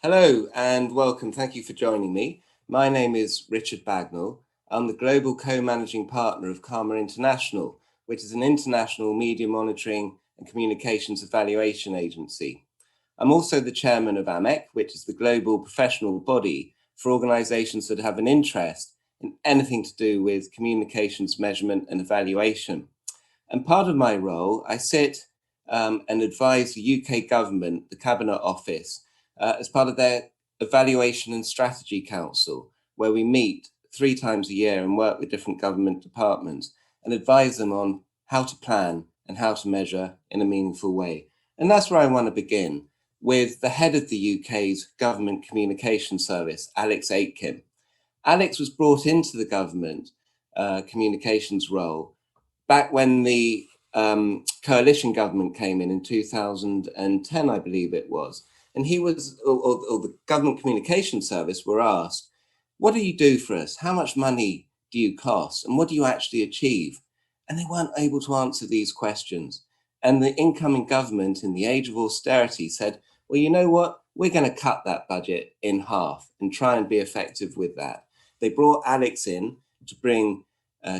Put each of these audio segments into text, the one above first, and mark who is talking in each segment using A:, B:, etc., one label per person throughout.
A: Hello and welcome. Thank you for joining me. My name is Richard Bagnall. I'm the Global Co-Managing Partner of Karma International, which is an international media monitoring and communications evaluation agency. I'm also the chairman of AMEC, which is the global professional body for organizations that have an interest in anything to do with communications measurement and evaluation. And part of my role, I sit and advise the UK government, the Cabinet Office, as part of their Evaluation and Strategy Council, where we meet 3 times a year and work with different government departments and advise them on how to plan and how to measure in a meaningful way. And that's where I want to begin, with the head of the UK's Government Communication Service, Alex Aitken. Alex was brought into the government communications role back when the coalition government came in 2010, I believe it was. And he was, or the Government Communication Service were asked, what do you do for us? How much money do you cost? And what do you actually achieve? And they weren't able to answer these questions. And the incoming government, in the age of austerity, said, well, you know what? We're going to cut that budget in half and try and be effective with that. They brought Alex in to bring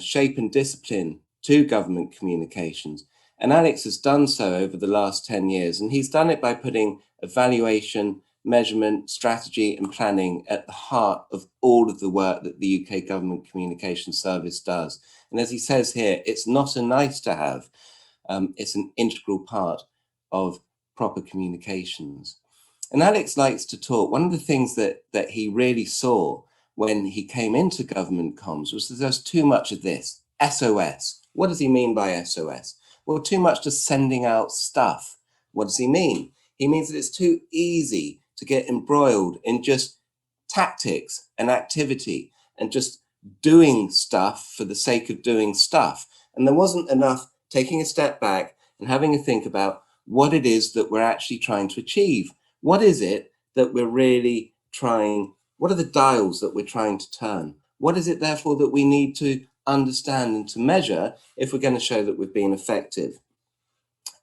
A: shape and discipline to government communications. And Alex has done so over the last 10 years. And he's done it by putting evaluation, measurement, strategy and planning at the heart of all of the work that the UK Government Communication Service does. And as he says here, it's not a nice to have, it's an integral part of proper communications. And Alex likes to talk. One of the things that he really saw when he came into government comms was that there's too much of this, SOS. What does he mean by SOS? Well, too much just sending out stuff. What does he mean? He means that it's too easy to get embroiled in just tactics and activity and just doing stuff for the sake of doing stuff. And there wasn't enough taking a step back and having a think about what it is that we're actually trying to achieve. What is it that we're really trying? What are the dials that we're trying to turn? What is it, therefore, that we need to understand and to measure if we're going to show that we've been effective?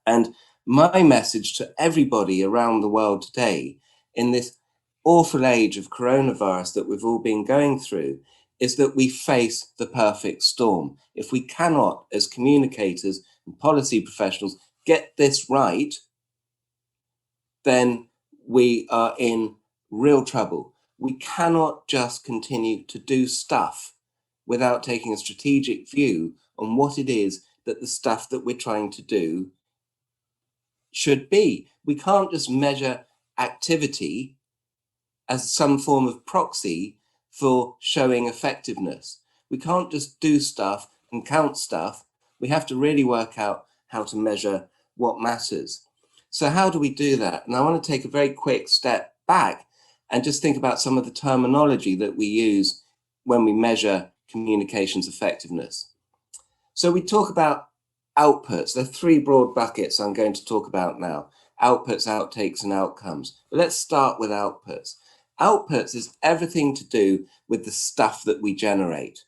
A: And my message to everybody around the world today, in this awful age of coronavirus that we've all been going through, is that we face the perfect storm. If we cannot, as communicators and policy professionals, get this right, then we are in real trouble. We cannot just continue to do stuff without taking a strategic view on what it is that the stuff that we're trying to do should be. We can't just measure activity as some form of proxy for showing effectiveness. We can't just do stuff and count stuff. We have to really work out how to measure what matters. So how do we do that? And I want to take a very quick step back and just think about some of the terminology that we use when we measure communications effectiveness. So we talk about outputs. There are 3 broad buckets I'm going to talk about now: outputs, outtakes, and outcomes. But let's start with outputs. Outputs is everything to do with the stuff that we generate.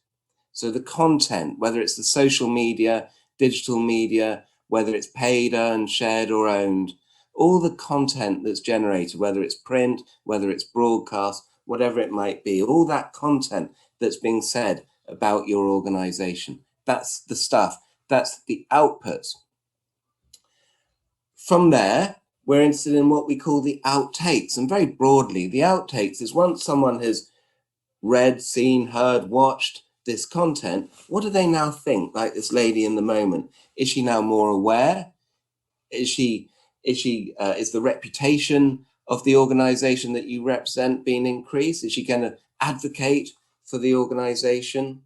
A: So the content, whether it's the social media, digital media, whether it's paid, earned, shared, or owned, all the content that's generated, whether it's print, whether it's broadcast, whatever it might be, all that content that's being said about your organization. That's the stuff. That's the outputs. From there, we're interested in what we call the outtakes. And very broadly, the outtakes is once someone has read, seen, heard, watched this content, what do they now think? Like this lady in the moment, is she now more aware? Is the reputation of the organization that you represent being increased? Is she going to advocate for the organization?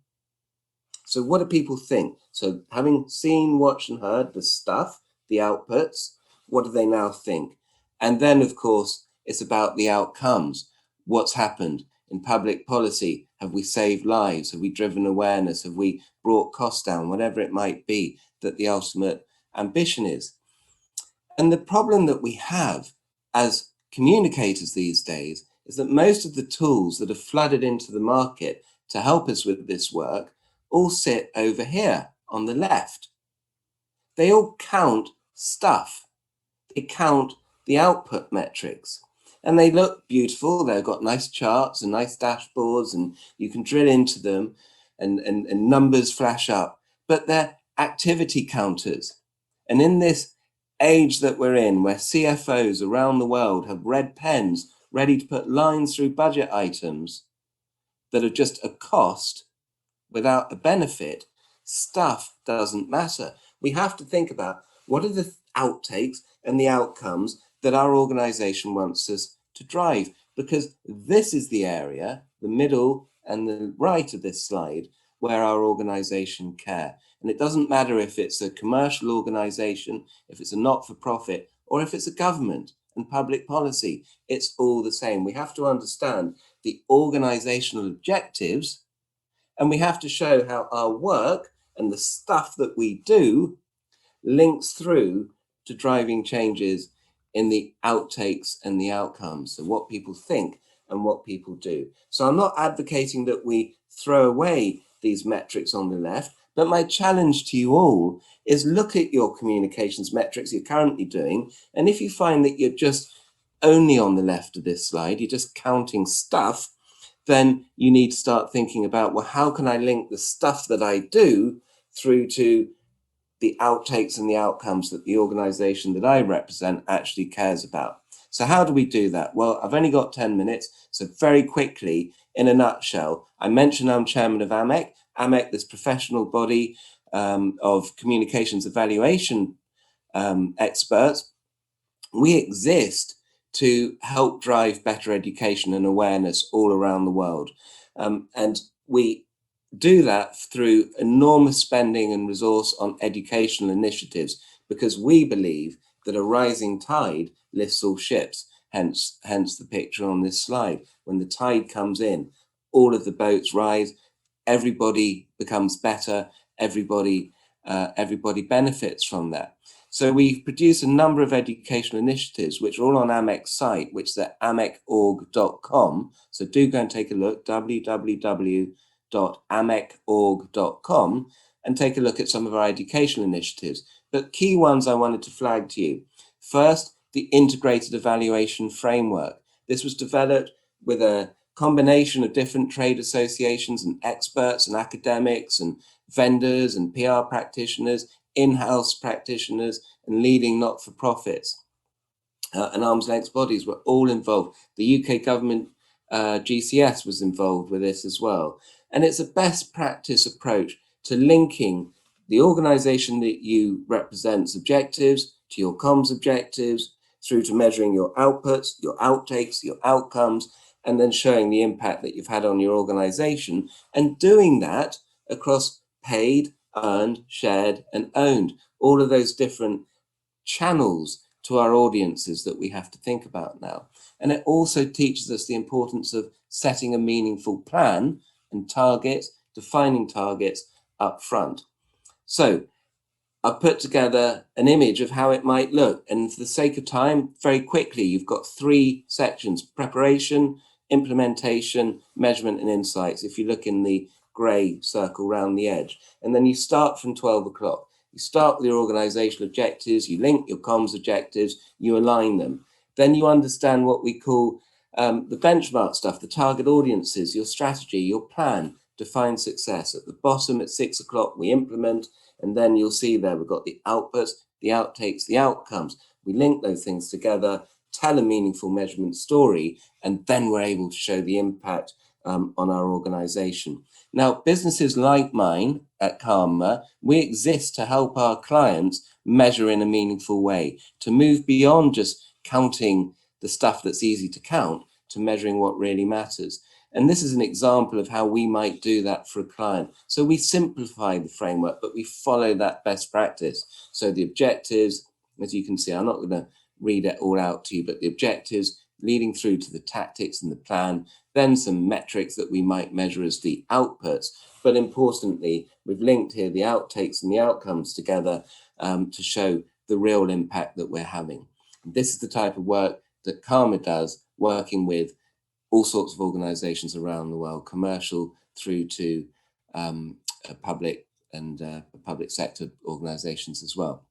A: So what do people think? So having seen, watched, and heard the stuff, the outputs, what do they now think? And then, of course, it's about the outcomes. What's happened in public policy? Have we saved lives? Have we driven awareness? Have we brought costs down? Whatever it might be that the ultimate ambition is. And the problem that we have as communicators these days is that most of the tools that have flooded into the market to help us with this work all sit over here on the left. They all count stuff. They count the output metrics. and they look beautiful. They've got nice charts and nice dashboards, and you can drill into them, and numbers flash up, but they're activity counters. And in this age that we're in, where CFOs around the world have red pens ready to put lines through budget items that are just a cost without a benefit, stuff doesn't matter. We have to think about what are the outtakes and the outcomes that our organization wants us to drive, because this is the area, the middle and the right of this slide, where our organization care. And it doesn't matter if it's a commercial organization, if it's a not-for-profit, or if it's a government and public policy, it's all the same. We have to understand the organizational objectives, and we have to show how our work and the stuff that we do links through to driving changes in the outtakes and the outcomes. So what people think and what people do. So I'm not advocating that we throw away these metrics on the left, but my challenge to you all is look at your communications metrics you're currently doing. And if you find that you're just only on the left of this slide, you're just counting stuff, then you need to start thinking about, well, how can I link the stuff that I do through to the outtakes and the outcomes that the organization that I represent actually cares about? So how do we do that? Well, I've only got 10 minutes. So very quickly, in a nutshell, I mentioned I'm chairman of AMEC. AMEC, this professional body of communications evaluation experts. We exist to help drive better education and awareness all around the world. And we do that through enormous spending and resource on educational initiatives, because we believe that a rising tide lifts all ships, hence the picture on this slide. When the tide comes in, all of the boats rise, everybody becomes better, everybody benefits from that. So we've produced a number of educational initiatives, which are all on AMEC's site, which is at amecorg.com. So do go and take a look, www.amecorg.com, and take a look at some of our educational initiatives. But key ones I wanted to flag to you. First, the integrated evaluation framework. This was developed with a combination of different trade associations and experts and academics and vendors and PR practitioners, in-house practitioners, and leading not-for-profits and arm's length bodies were all involved. The UK government GCS was involved with this as well. And it's a best practice approach to linking the organization that you represent's objectives to your comms objectives, through to measuring your outputs, your outtakes, your outcomes, and then showing the impact that you've had on your organization, and doing that across paid, earned, shared, and owned. All of those different channels to our audiences that we have to think about now. And it also teaches us the importance of setting a meaningful plan and targets, defining targets up front. So I've put together an image of how it might look. And for the sake of time, very quickly, you've got 3 sections: preparation, implementation, measurement, and insights. If you look in the gray circle around the edge, and then you start from 12 o'clock. You start with your organizational objectives, you link your comms objectives, you align them. Then you understand what we call the benchmark stuff, the target audiences, your strategy, your plan, define success. At the bottom at 6 o'clock, we implement, and then you'll see there we've got the outputs, the outtakes, the outcomes. We link those things together, tell a meaningful measurement story, and then we're able to show the impact on our organization. Now, businesses like mine at Karma, we exist to help our clients measure in a meaningful way, to move beyond just counting the stuff that's easy to count to measuring what really matters. And this is an example of how we might do that for a client. So we simplify the framework, but we follow that best practice. So the objectives, as you can see, I'm not going to read it all out to you, but the objectives leading through to the tactics and the plan, then some metrics that we might measure as the outputs. But importantly, we've linked here the outtakes and the outcomes together to show the real impact that we're having. This is the type of work that Karma does, working with all sorts of organizations around the world, commercial through to public and public sector organizations as well.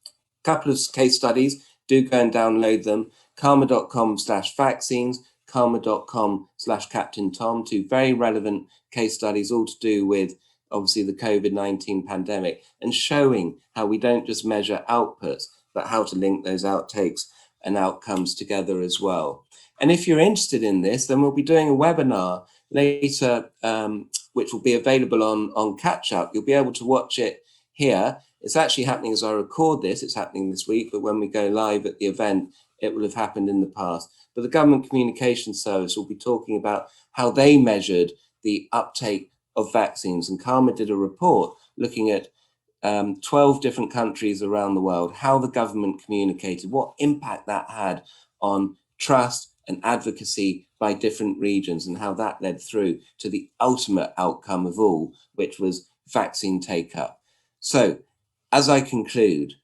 A: A couple of case studies. Do go and download them. Karma.com/vaccines, karma.com/Captain Tom, two very relevant case studies, all to do with obviously the COVID-19 pandemic, and showing how we don't just measure outputs, but how to link those outtakes and outcomes together as well. And if you're interested in this, then we'll be doing a webinar later, which will be available on Catch Up. You'll be able to watch it here. It's actually happening as I record this. It's happening this week, but when we go live at the event, it will have happened in the past. But the Government Communications Service will be talking about how they measured the uptake of vaccines. And Karma did a report looking at 12 different countries around the world, how the government communicated, what impact that had on trust and advocacy by different regions, and how that led through to the ultimate outcome of all, which was vaccine take-up. So, as I conclude,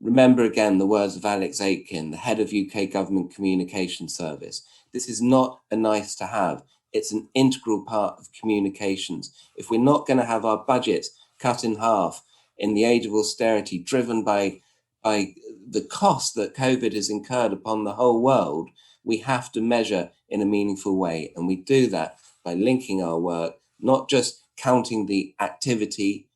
A: remember again the words of Alex Aitken, the head of UK Government Communication Service. This is not a nice to have. It's an integral part of communications. If we're not going to have our budgets cut in half in the age of austerity, driven by the cost that COVID has incurred upon the whole world, we have to measure in a meaningful way. And we do that by linking our work, not just counting the activity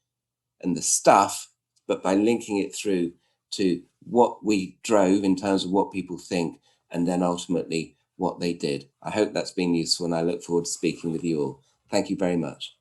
A: and the stuff, but by linking it through to what we drove in terms of what people think, and then ultimately what they did. I hope that's been useful, and I look forward to speaking with you all. Thank you very much.